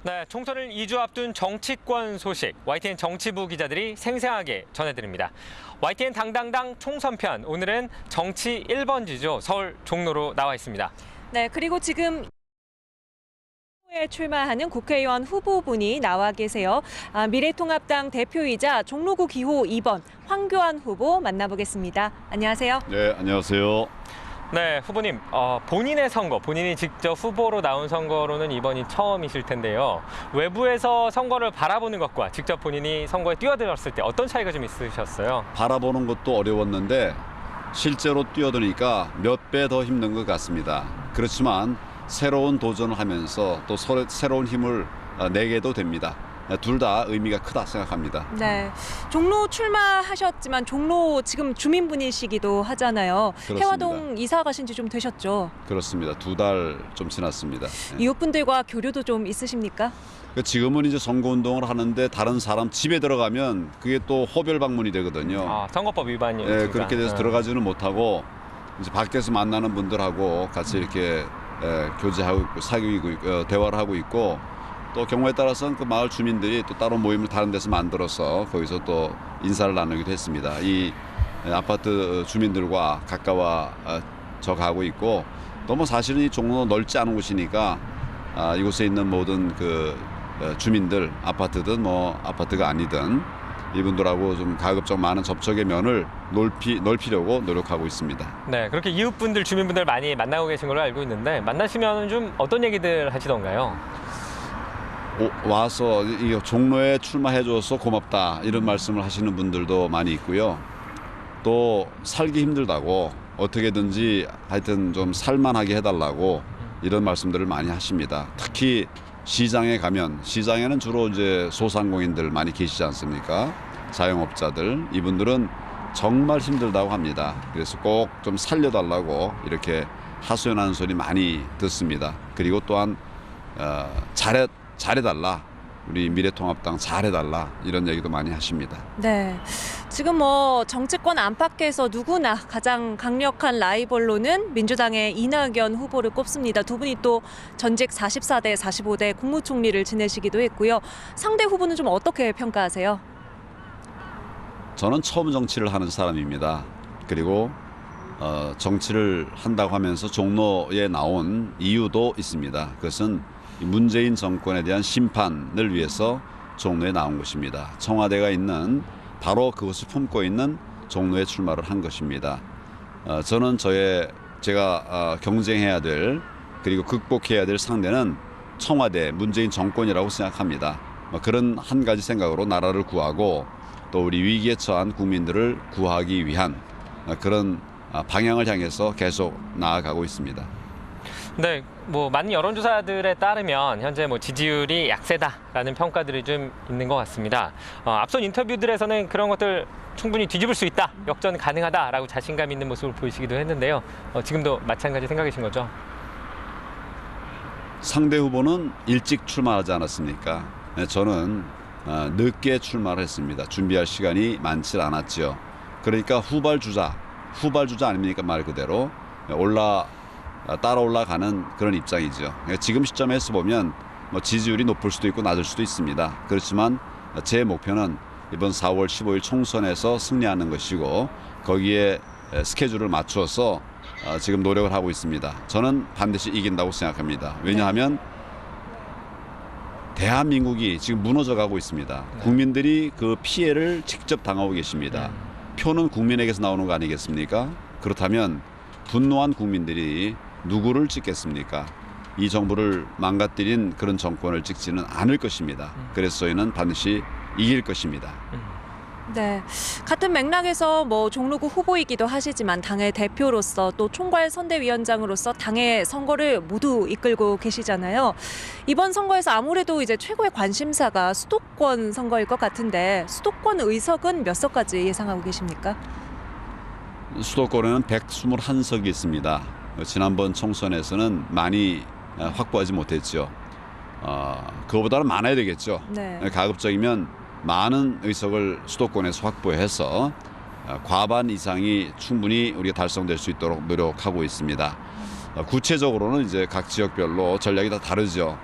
네, 총선을 2주 앞둔 정치권 소식, YTN 정치부 기자들이 생생하게 전해드립니다. YTN 당당당 총선편, 오늘은 정치 1번지죠. 서울 종로로 나와 있습니다. 네, 그리고 지금 에 출마하는 국회의원 후보분이 나와 계세요. 미래통합당 대표이자 종로구 기호 2번 황교안 후보 만나보겠습니다. 안녕하세요. 네, 안녕하세요. 네, 후보님, 본인의 선거, 본인이 직접 후보로 나온 선거로는 이번이 처음이실 텐데요. 외부에서 선거를 바라보는 것과 직접 본인이 선거에 뛰어들었을 때 어떤 차이가 좀 있으셨어요? 바라보는 것도 어려웠는데 실제로 뛰어드니까 몇 배 더 힘든 것 같습니다. 그렇지만 새로운 도전을 하면서 또 새로운 힘을 내게도 됩니다. 둘 다 의미가 크다 생각합니다. 네, 종로 출마하셨지만 종로 지금 주민분이시기도 하잖아요. 그렇습니다. 해화동 이사 가신 지 좀 되셨죠? 그렇습니다. 2달 좀 지났습니다. 네. 이웃분들과 교류도 좀 있으십니까? 지금은 이제 선거운동을 하는데 다른 사람 집에 들어가면 그게 또 호별 방문이 되거든요. 선거법 위반이요. 네, 그렇게 돼서 들어가지는 못하고 이제 밖에서 만나는 분들하고 같이 이렇게 교제하고 있고 사귀고 있고 대화를 하고 있고 또 경우에 따라서는 그 마을 주민들이 또 따로 모임을 다른 데서 만들어서 거기서 또 인사를 나누기도 했습니다. 이 아파트 주민들과 가까워져 가고 있고 또 뭐 사실은 이 종로 넓지 않은 곳이니까 이곳에 있는 모든 그 주민들 아파트든 뭐 아파트가 아니든 이분들하고 좀 가급적 많은 접촉의 면을 넓히려고 노력하고 있습니다. 네, 그렇게 이웃분들, 주민분들 많이 만나고 계신 걸로 알고 있는데 만나시면 좀 어떤 얘기들 하시던가요? 와서 이 종로에 출마해줘서 고맙다 이런 말씀을 하시는 분들도 많이 있고요. 또 살기 힘들다고 어떻게든지 하여튼 좀 살만하게 해달라고 이런 말씀들을 많이 하십니다. 특히 시장에 가면 시장에는 주로 이제 소상공인들 많이 계시지 않습니까? 자영업자들 이분들은 정말 힘들다고 합니다. 그래서 꼭 좀 살려달라고 이렇게 하소연하는 소리 많이 듣습니다. 그리고 또한 잘해달라. 우리 미래통합당 잘해달라. 이런 얘기도 많이 하십니다. 네, 지금 뭐 정치권 안팎에서 누구나 가장 강력한 라이벌로는 민주당의 이낙연 후보를 꼽습니다. 두 분이 또 전직 44대 45대 국무총리를 지내시기도 했고요. 상대 후보는 좀 어떻게 평가하세요? 저는 처음 정치를 하는 사람입니다. 그리고 정치를 한다고 하면서 종로에 나온 이유도 있습니다. 그것은 문재인 정권에 대한 심판을 위해서 종로에 나온 것입니다. 청와대가 있는 바로 그것을 품고 있는 종로에 출마를 한 것입니다. 저는 제가 경쟁해야 될 그리고 극복해야 될 상대는 청와대 문재인 정권이라고 생각합니다. 그런 한 가지 생각으로 나라를 구하고 또 우리 위기에 처한 국민들을 구하기 위한 그런 방향을 향해서 계속 나아가고 있습니다. 네, 뭐 많은 여론조사들에 따르면 현재 뭐 지지율이 약세다라는 평가들이 좀 있는 것 같습니다. 앞선 인터뷰들에서는 그런 것들 충분히 뒤집을 수 있다, 역전 가능하다라고 자신감 있는 모습을 보이시기도 했는데요. 지금도 마찬가지 생각이신 거죠? 상대 후보는 일찍 출마하지 않았습니까? 저는 늦게 출마를 했습니다. 준비할 시간이 많지 않았죠. 그러니까 후발주자 아닙니까? 말 그대로 따라 올라가는 그런 입장이죠. 지금 시점에서 보면 뭐 지지율이 높을 수도 있고 낮을 수도 있습니다. 그렇지만 제 목표는 이번 4월 15일 총선에서 승리하는 것이고 거기에 스케줄을 맞추어서 지금 노력을 하고 있습니다. 저는 반드시 이긴다고 생각합니다. 왜냐하면 대한민국이 지금 무너져 가고 있습니다. 국민들이 그 피해를 직접 당하고 계십니다. 표는 국민에게서 나오는 거 아니겠습니까? 그렇다면 분노한 국민들이 누구를 찍겠습니까? 이 정부를 망가뜨린 그런 정권을 찍지는 않을 것입니다. 그래서 저희는 반드시 이길 것입니다. 네, 같은 맥락에서 뭐 종로구 후보이기도 하시지만 당의 대표로서 또 총괄 선대위원장으로서 당의 선거를 모두 이끌고 계시잖아요. 이번 선거에서 아무래도 이제 최고의 관심사가 수도권 선거일 것 같은데 수도권 의석은 몇 석까지 예상하고 계십니까? 수도권에는 121석이 있습니다. 지난번 총선에서는 많이 확보하지 못했죠. 그거보다는 많아야 되겠죠. 네. 가급적이면 많은 의석을 수도권에서 확보해서 과반 이상이 충분히 우리가 달성될 수 있도록 노력하고 있습니다. 구체적으로는 이제 각 지역별로 전략이 다 다르죠.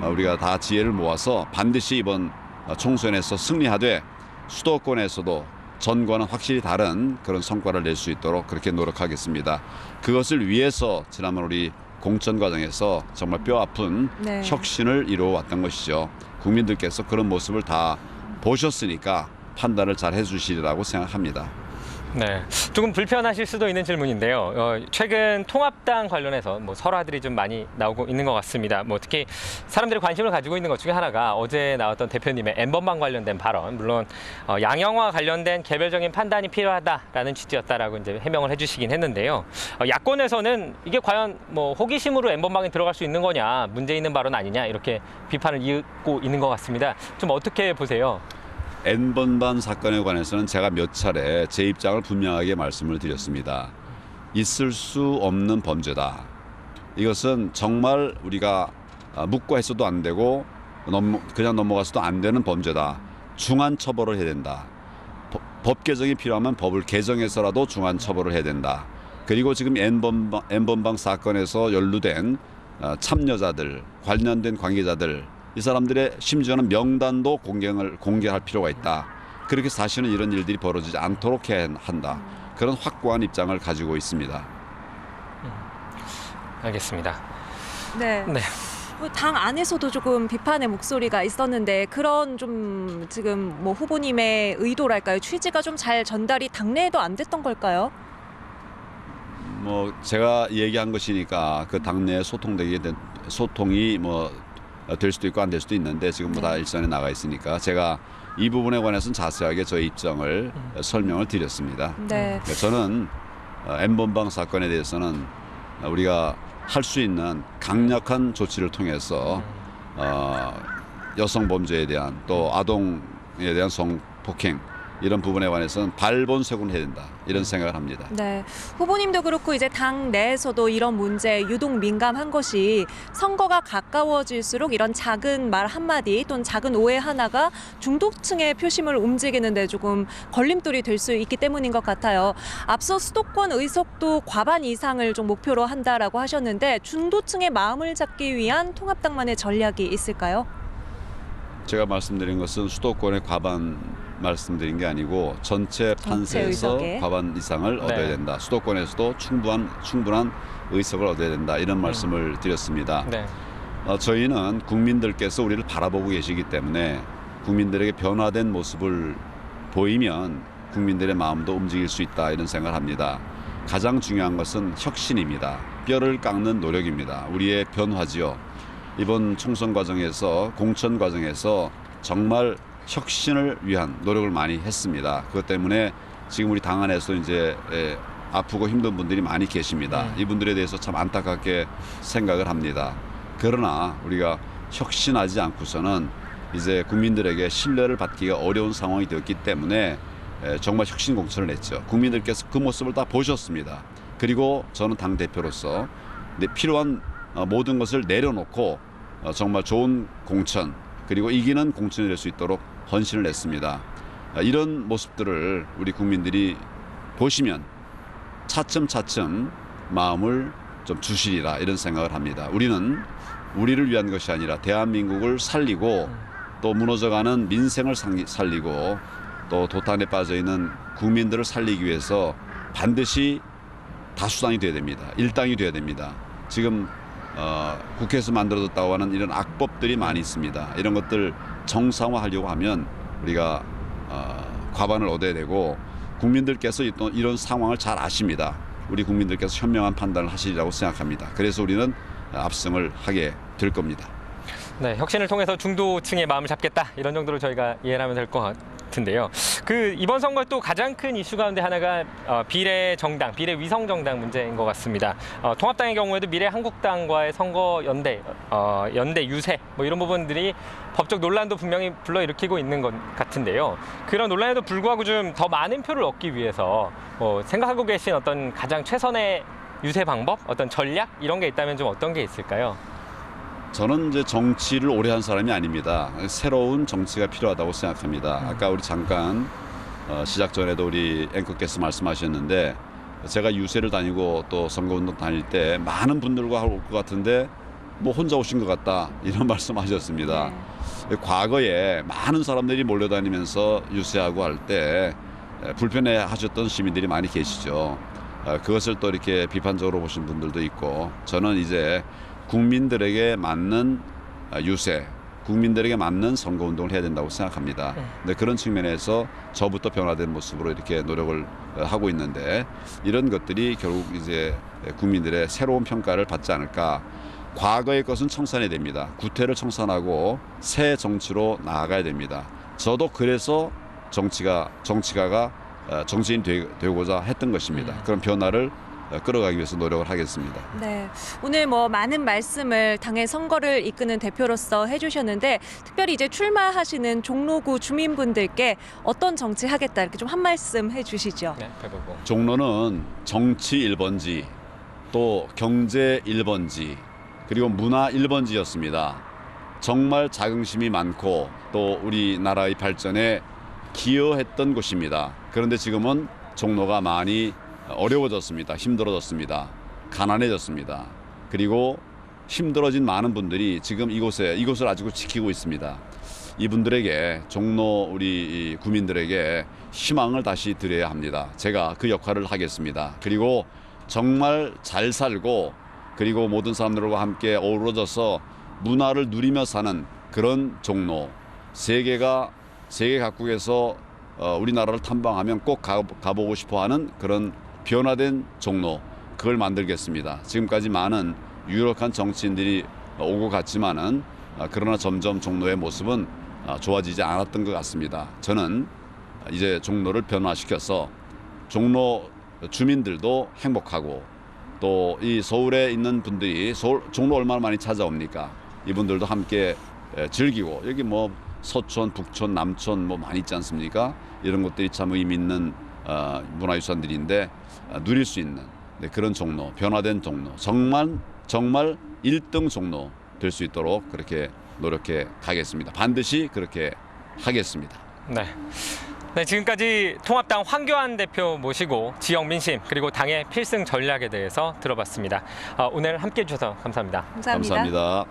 우리가 다 지혜를 모아서 반드시 이번 총선에서 승리하되 수도권에서도 전과는 확실히 다른 그런 성과를 낼 수 있도록 그렇게 노력하겠습니다. 그것을 위해서 지난번 우리 공천 과정에서 정말 뼈아픈 네. 혁신을 이루어왔던 것이죠. 국민들께서 그런 모습을 다 보셨으니까 판단을 잘 해주시리라고 생각합니다. 네, 조금 불편하실 수도 있는 질문인데요. 최근 통합당 관련해서 뭐 설화들이 좀 많이 나오고 있는 것 같습니다. 뭐 특히 사람들이 관심을 가지고 있는 것 중에 하나가 어제 나왔던 대표님의 N번방 관련된 발언. 물론 양형과 관련된 개별적인 판단이 필요하다라는 취지였다라고 이제 해명을 해주시긴 했는데요. 야권에서는 이게 과연 뭐 호기심으로 N번방에 들어갈 수 있는 거냐, 문제 있는 발언 아니냐 이렇게 비판을 이윽고 있는 것 같습니다. 좀 어떻게 보세요? N번방 사건에 관해서는 제가 몇 차례 제 입장을 분명하게 말씀을 드렸습니다. 있을 수 없는 범죄다. 이것은 정말 우리가 묵과해서도 안 되고 그냥 넘어가서도 안 되는 범죄다. 중한 처벌을 해야 된다. 법 개정이 필요하면 법을 개정해서라도 중한 처벌을 해야 된다. 그리고 지금 N번방 사건에서 연루된 참여자들, 관련된 관계자들, 이 사람들의 심지어는 명단도 공개할 필요가 있다. 그렇게 사실은 이런 일들이 벌어지지 않도록 해야 한다. 그런 확고한 입장을 가지고 있습니다. 알겠습니다. 네. 네. 당 안에서도 조금 비판의 목소리가 있었는데 그런 좀 지금 뭐 후보님의 의도랄까요? 취지가 좀 잘 전달이 당내에도 안 됐던 걸까요? 뭐 제가 얘기한 것이니까 그 당내 소통이 뭐 될 수도 있고 안 될 수도 있는데 지금 뭐 다 일선에 나가 있으니까 제가 이 부분에 관해서는 자세하게 저희 입장을 설명을 드렸습니다. 네. 저는 N번방 사건에 대해서는 우리가 할 수 있는 강력한 조치를 통해서 여성 범죄에 대한 또 아동에 대한 성폭행 이런 부분에 관해서는 발본색을 해야 된다 이런 생각을 합니다. 네, 후보님도 그렇고 이제 당 내에서도 이런 문제에 유독 민감한 것이 선거가 가까워질수록 이런 작은 말 한마디 또는 작은 오해 하나가 중도층의 표심을 움직이는데 조금 걸림돌이 될 수 있기 때문인 것 같아요. 앞서 수도권 의석도 과반 이상을 좀 목표로 한다라고 하셨는데 중도층의 마음을 잡기 위한 통합당만의 전략이 있을까요? 제가 말씀드린 것은 수도권의 과반 말씀드린 게 아니고 전체 판세에서 의석에. 과반 이상을 얻어야 된다. 수도권에서도 충분한 의석을 얻어야 된다. 이런 말씀을 드렸습니다. 네. 저희는 국민들께서 우리를 바라보고 계시기 때문에 국민들에게 변화된 모습을 보이면 국민들의 마음도 움직일 수 있다 이런 생각을 합니다. 가장 중요한 것은 혁신입니다. 뼈를 깎는 노력입니다. 우리의 변화지요. 이번 총선 과정에서 공천 과정에서 정말 혁신을 위한 노력을 많이 했습니다. 그것 때문에 지금 우리 당 안에서 이제 아프고 힘든 분들이 많이 계십니다. 이분들에 대해서 참 안타깝게 생각을 합니다. 그러나 우리가 혁신하지 않고서는 이제 국민들에게 신뢰를 받기가 어려운 상황이 되었기 때문에 정말 혁신 공천을 냈죠. 국민들께서 그 모습을 다 보셨습니다. 그리고 저는 당대표로서 필요한 모든 것을 내려놓고 정말 좋은 공천 그리고 이기는 공천이 될 수 있도록 헌신을 했습니다. 이런 모습들을 우리 국민들이 보시면 차츰차츰 마음을 좀 주시리라 이런 생각을 합니다. 우리는 우리를 위한 것이 아니라 대한민국을 살리고 또 무너져가는 민생을 살리고 또 도탄에 빠져있는 국민들을 살리기 위해서 반드시 다수당이 돼야 됩니다. 일당이 돼야 됩니다. 지금 국회에서 만들어졌다고 하는 이런 악법들이 많이 있습니다. 이런 것들 정상화하려고 하면 우리가 과반을 얻어야 되고 국민들께서 또 이런 상황을 잘 아십니다. 우리 국민들께서 현명한 판단을 하시리라고 생각합니다. 그래서 우리는 압승을 하게 될 겁니다. 네, 혁신을 통해서 중도층의 마음을 잡겠다 이런 정도로 저희가 이해를 하면 될 것 같은데요. 이번 선거의 또 가장 큰 이슈 가운데 하나가 비례 위성 정당 문제인 것 같습니다. 통합당의 경우에도 미래한국당과의 선거 연대 유세 뭐 이런 부분들이 법적 논란도 분명히 불러일으키고 있는 것 같은데요. 그런 논란에도 불구하고 좀 더 많은 표를 얻기 위해서 생각하고 계신 어떤 가장 최선의 유세 방법, 어떤 전략 이런 게 있다면 좀 어떤 게 있을까요? 저는 이제 정치를 오래 한 사람이 아닙니다. 새로운 정치가 필요하다고 생각합니다. 아까 우리 잠깐 시작 전에도 우리 앵커께서 말씀하셨는데 제가 유세를 다니고 또 선거운동 다닐 때 많은 분들과 올 것 같은데 뭐 혼자 오신 것 같다 이런 말씀하셨습니다. 과거에 많은 사람들이 몰려다니면서 유세하고 할 때 불편해하셨던 시민들이 많이 계시죠. 그것을 또 이렇게 비판적으로 보신 분들도 있고, 저는 이제 국민들에게 맞는 유세, 국민들에게 맞는 선거운동을 해야 된다고 생각합니다. 근데 그런 측면에서 저부터 변화된 모습으로 이렇게 노력을 하고 있는데, 이런 것들이 결국 이제 국민들의 새로운 평가를 받지 않을까. 과거의 것은 청산해야 됩니다. 구태를 청산하고 새 정치로 나아가야 됩니다. 저도 그래서 정치가가 정치인이 되고자 했던 것입니다. 그런 변화를 끌어가기 위해서 노력을 하겠습니다. 네, 오늘 뭐 많은 말씀을 당의 선거를 이끄는 대표로서 해주셨는데, 특별히 이제 출마하시는 종로구 주민분들께 어떤 정치 하겠다 이렇게 좀 한 말씀 해주시죠. 네, 배보고. 종로는 정치 1번지, 또 경제 1번지, 그리고 문화 1번지였습니다. 정말 자긍심이 많고 또 우리나라의 발전에 기여했던 곳입니다. 그런데 지금은 종로가 많이 어려워졌습니다. 힘들어졌습니다. 가난해졌습니다. 그리고 힘들어진 많은 분들이 지금 이곳을 아직도 지키고 있습니다. 이분들에게, 종로 우리 구민들에게 희망을 다시 드려야 합니다. 제가 그 역할을 하겠습니다. 그리고 정말 잘 살고, 그리고 모든 사람들과 함께 어우러져서 문화를 누리며 사는 그런 종로, 세계 각국에서 우리나라를 탐방하면 꼭 가보고 싶어하는 그런 변화된 종로, 그걸 만들겠습니다. 지금까지 많은 유력한 정치인들이 오고 갔지만은 그러나 점점 종로의 모습은 좋아지지 않았던 것 같습니다. 저는 이제 종로를 변화시켜서 종로 주민들도 행복하고, 또 이 서울에 있는 분들이 종로 얼마나 많이 찾아옵니까? 이분들도 함께 즐기고, 여기 뭐 서촌, 북촌, 남촌 뭐 많이 있지 않습니까? 이런 것들이 참 의미 있는 문화유산들인데 누릴 수 있는 그런 종로, 변화된 종로, 정말 1등 종로 될 수 있도록 그렇게 노력해 가겠습니다. 반드시 그렇게 하겠습니다. 네. 네, 지금까지 통합당 황교안 대표 모시고 지역 민심 그리고 당의 필승 전략에 대해서 들어봤습니다. 오늘 함께해 주셔서 감사합니다. 감사합니다. 감사합니다.